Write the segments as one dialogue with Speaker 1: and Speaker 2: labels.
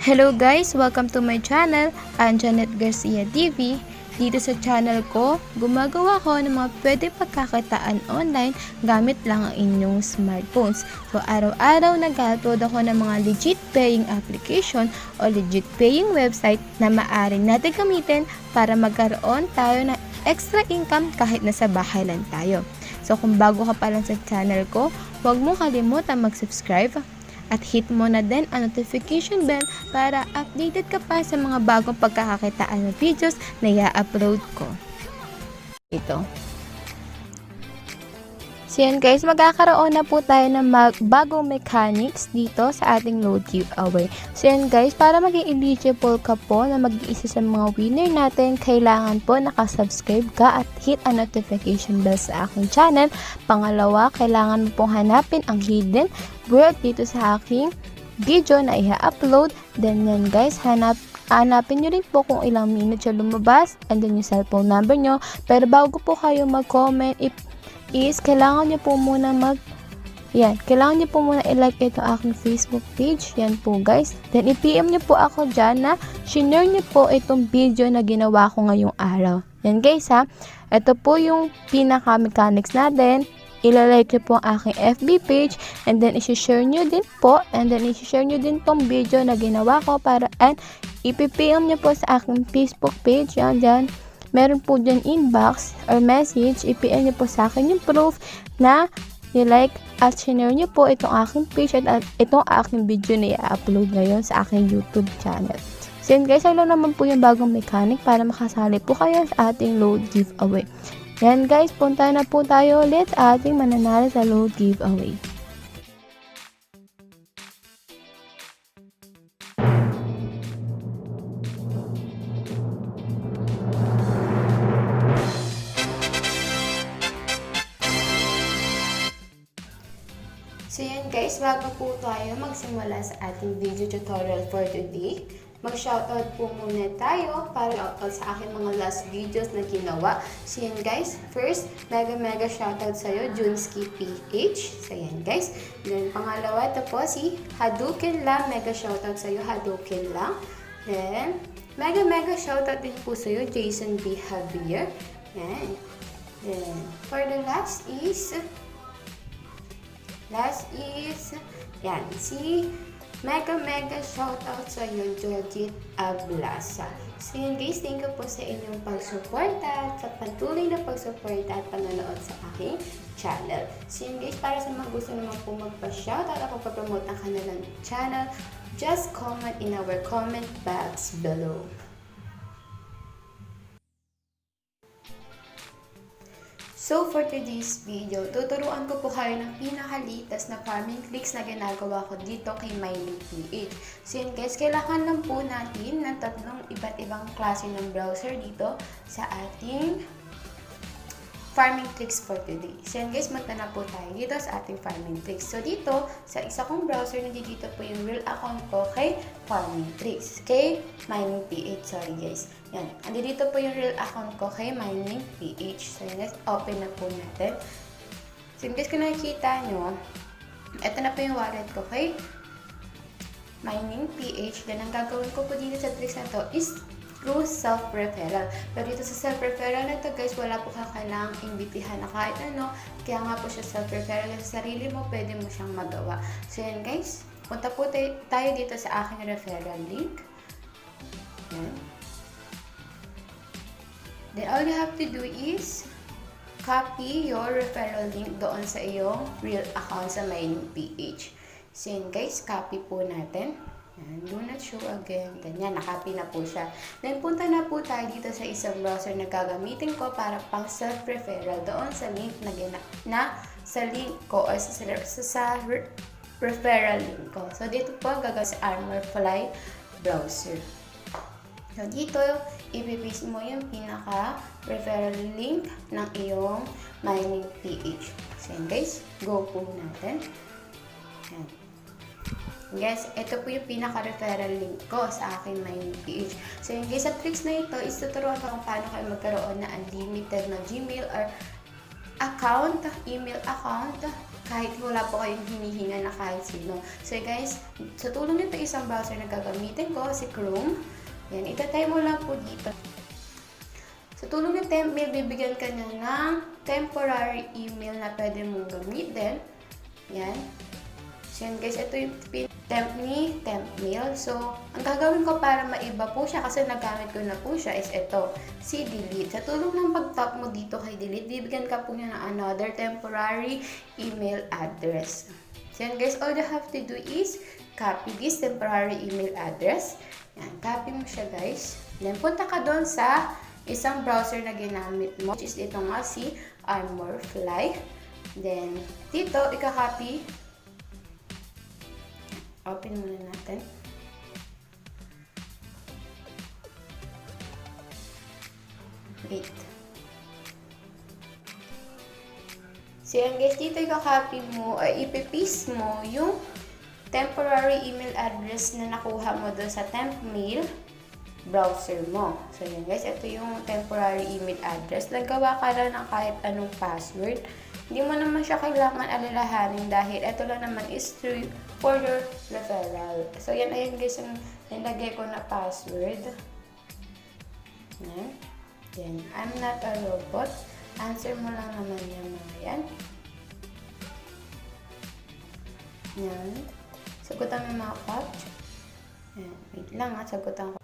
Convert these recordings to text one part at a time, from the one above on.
Speaker 1: Hello guys! Welcome to my channel. I'm Janeth Garcia TV. Dito sa channel ko, gumagawa ko ng mga pwede pagkakitaan online gamit lang ang inyong smartphones. So araw-araw nag-upload ako ng mga legit paying application o legit paying website na maaring natin gamitin para magkaroon tayo ng extra income kahit nasa bahay lang tayo. So kung bago ka pa lang sa channel ko, huwag mo kalimutan mag-subscribe at hit mo na din ang notification bell para updated ka pa sa mga bagong pagkakakitaan ng videos na i-upload ko. Ito. So yan guys, magkakaroon na po tayo ng bagong mechanics dito sa ating load giveaway. So yan guys, para maging eligible ka po na mag-iisa sa mga winner natin, kailangan po nakasubscribe ka at hit ang notification bell sa aking channel. Pangalawa, kailangan mo pong hanapin ang hidden word dito sa aking video na i-upload. Then yan guys, hanapin nyo rin po kung ilang minutes siya lumabas and then yung cellphone number nyo. Pero bago po kayo mag-comment, kailangan nyo po muna kailangan nyo po muna i-like ito aking Facebook page. Yan po guys. Then i-PM nyo po ako dyan na share nyo po itong video na ginawa ko ngayong araw. Yan guys ha. Ito po yung pinaka-mechanics natin. I-like nyo po ang aking FB page and then i-share nyo din po and then i-share nyo din tong video na ginawa ko and i-PM nyo po sa aking Facebook page. Yan dyan. Meron po dyan inbox or message, i-PM nyo po sa akin yung proof na i-like at share nyo po itong aking page at itong aking video na i-upload ngayon sa aking YouTube channel. So yun guys, lang naman po yung bagong mechanic para makasali po kayo sa ating load giveaway. Yan guys, punta na po tayo ulit sa ating mananalo sa load giveaway. So yan guys, bago po tayo magsimula sa ating video tutorial for today, mag-shoutout po muna tayo para shoutout sa aking mga last videos na ginawa. So yan guys, first, mega shoutout sa'yo, Junski.ph. So yan guys. Then pangalawa, ito po si Hadouken lang, mega shoutout sa'yo, Hadouken lang. Then, mega shoutout din po sa'yo, Jason B. Javier. Yan. Then, for the last is, yan, si mega shoutout sa iyo, Jojit Ablasa. So yun guys, thank you po sa inyong pagsuporta at sa patuloy na pagsuporta at panonood sa aking channel. So yun guys, para sa mga gusto naman po magpa-shoutout at magpa-promote ang kanilang channel, just comment in our comment box below. So for today's video, tuturuan ko po kayo ng pinakalitas na farming tricks na ginagawa ko dito kay Miningph. So yun guys, kailangan lang po natin ng tatlong iba't ibang klase ng browser dito sa ating farming tricks for today. So yun guys, magta na po tayo dito sa ating farming tricks. So dito, sa isa kong browser, nandito po yung real account ko kay farming tricks. Kay Miningph, sorry guys. Yan, dito po yung real account ko kay Miningph. So yun guys, open na po natin. So yun guys, kung nakikita nyo, ito na po yung wallet ko kay Miningph. Then ang gagawin ko po dito sa tricks na to is through self-referral. Pero dito sa self-referral na to guys, wala po kailangang imbitihan na kahit ano. Kaya nga po siya self-referral. Sa sarili mo, pwede mo siyang magawa. So yan guys, punta po tayo dito sa aking referral link. Yan. Then all you have to do is copy your referral link doon sa iyong real account sa Miningph. So yan guys, copy po natin. Do not show again. Ganyan, nakopy na po siya. Then, punta na po tayo dito sa isang browser na gagamitin ko para pang self-referral doon sa link sa link ko o sa referral link ko. So, dito po gagawin sa Armorfly browser. So, dito, ipipaste mo yung pinaka-referral link ng iyong Miningph. So, yan guys, go po natin. Yan. Guys, ito po yung pinaka-referral link ko sa aking Miningph. So yun guys, sa tricks na ito, is tuturuan ko kung paano kayo magkaroon na unlimited na Gmail or account, email account kahit wala po kayong hinihinga na kahit sino. So guys, sa tulong nito isang browser na gagamitin ko, si Chrome. Yan, itatay mo lang po dito. Sa tulong ng temp mail, bibigyan ka na ng temporary email na pwede mong gamitin. Yan. So yan guys, ito yung temp mail. So, ang gagawin ko para maiba po siya, kasi nagamit ko na po siya, is ito, si delete. Sa tulong ng pag-tap mo dito kay delete, bibigyan ka po niya ng another temporary email address. So yan guys, all you have to do is copy this temporary email address. Yan, copy mo siya guys. Then, punta ka doon sa isang browser na ginamit mo, which is ito nga si Armorfly. Then, dito, ika-copy. Open muna natin. Wait. So, yan guys, dito ika-copy mo, ay ipipaste mo yung temporary email address na nakuha mo doon sa temp mail browser mo. So, yan guys, ito yung temporary email address. Nagawa ka lang ng kahit anong password. Hindi mo naman siya kailangan alalahanin dahil ito lang naman is for your referral. So, yan, ayun guys, yung nilagay ko na password. Yan. Then, I'm not a robot. Answer mo lang naman yung mga yan. Yan. Sagutan mo yung mga catch. Yan. Wait lang ha, sagutan ko.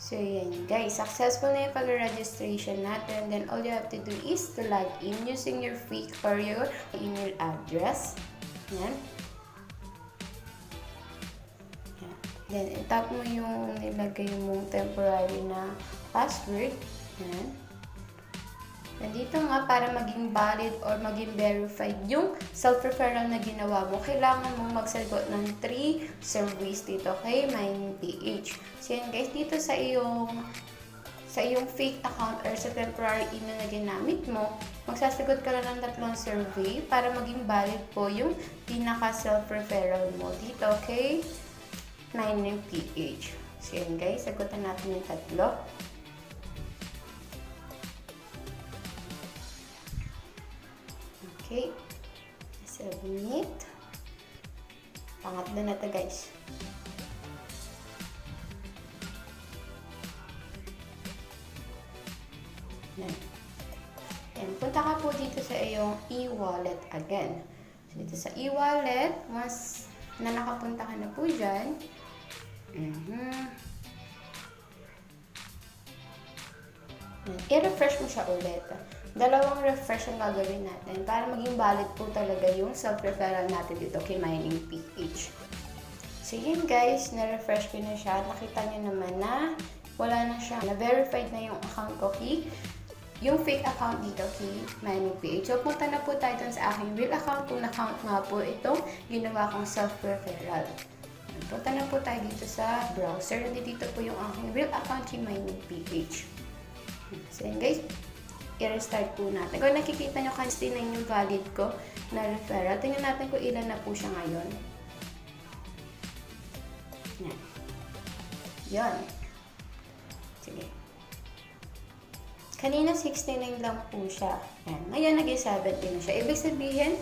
Speaker 1: So, yan guys. Successful na yung pag-registration natin. Then, all you have to do is to log in using your fake or your email address. Yan. Yan. Then, itap mo yung nilagay mong temporary na password. Yan. Nandito nga, para maging valid or maging verified yung self-referral na ginawa mo, kailangan mong magsagot ng 3 surveys dito kay Miningph. So yan guys, dito sa iyong fake account or sa temporary email na ginamit mo, magsasagot ka lang ng 3 survey para maging valid po yung pinaka self-referral mo dito kay Miningph. So yan guys, sagutan natin yung 3. Okay, submit. Pangatlo na to guys. Yan. Yan. Punta ka po dito sa iyong e-wallet again. So, dito sa e-wallet, once na nakapunta ka na po dyan, i-refresh mo siya ulit. 2 refresh ang gagawin natin para maging valid po talaga yung self-referral natin dito kay Miningph. So yun guys, na-refresh ko na siya. Nakita nyo naman na wala na siya. Na-verified na yung account ko yung fake account dito kay Miningph. So punta na po tayo dun sa aking real account. Kung na-count nga po itong ginawa kong self-referral. Punta na po tayo dito sa browser. Nandito po yung aking real account kay Miningph. So yun guys, i-restart po natin. Kung nakikita nyo, kasi na yung valid ko na referral. Tingnan natin kung ilan na po siya ngayon. Yan. Yan. Sige. Kanina 69 lang po siya. Yan. Ngayon naging 70 na siya. Ibig sabihin,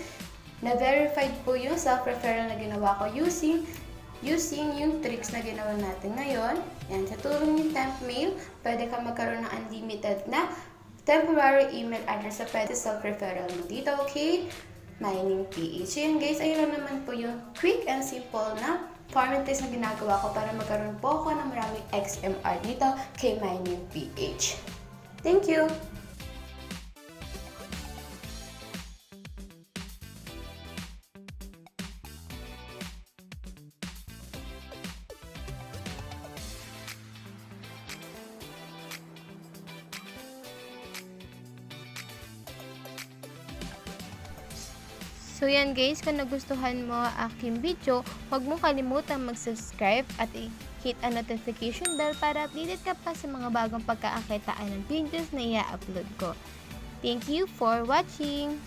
Speaker 1: na-verified po yung self-referral na ginawa ko using yung tricks na ginawa natin ngayon. Yan. Sa tulong ng temp mail, pwede ka magkaroon ng unlimited na temporary email address sa pwede self-referral mo dito, okay? Miningph. So yun guys, ayun naman po yung quick and simple na format test na ginagawa ko para magkaroon po ako ng maraming XMR dito kay Miningph. Thank you!
Speaker 2: So yan guys, kung nagustuhan mo aking video, huwag mong kalimutang mag-subscribe at i-hit ang notification bell para updated ka pa sa mga bagong pagkakakitaan ng videos na i-upload ko. Thank you for watching!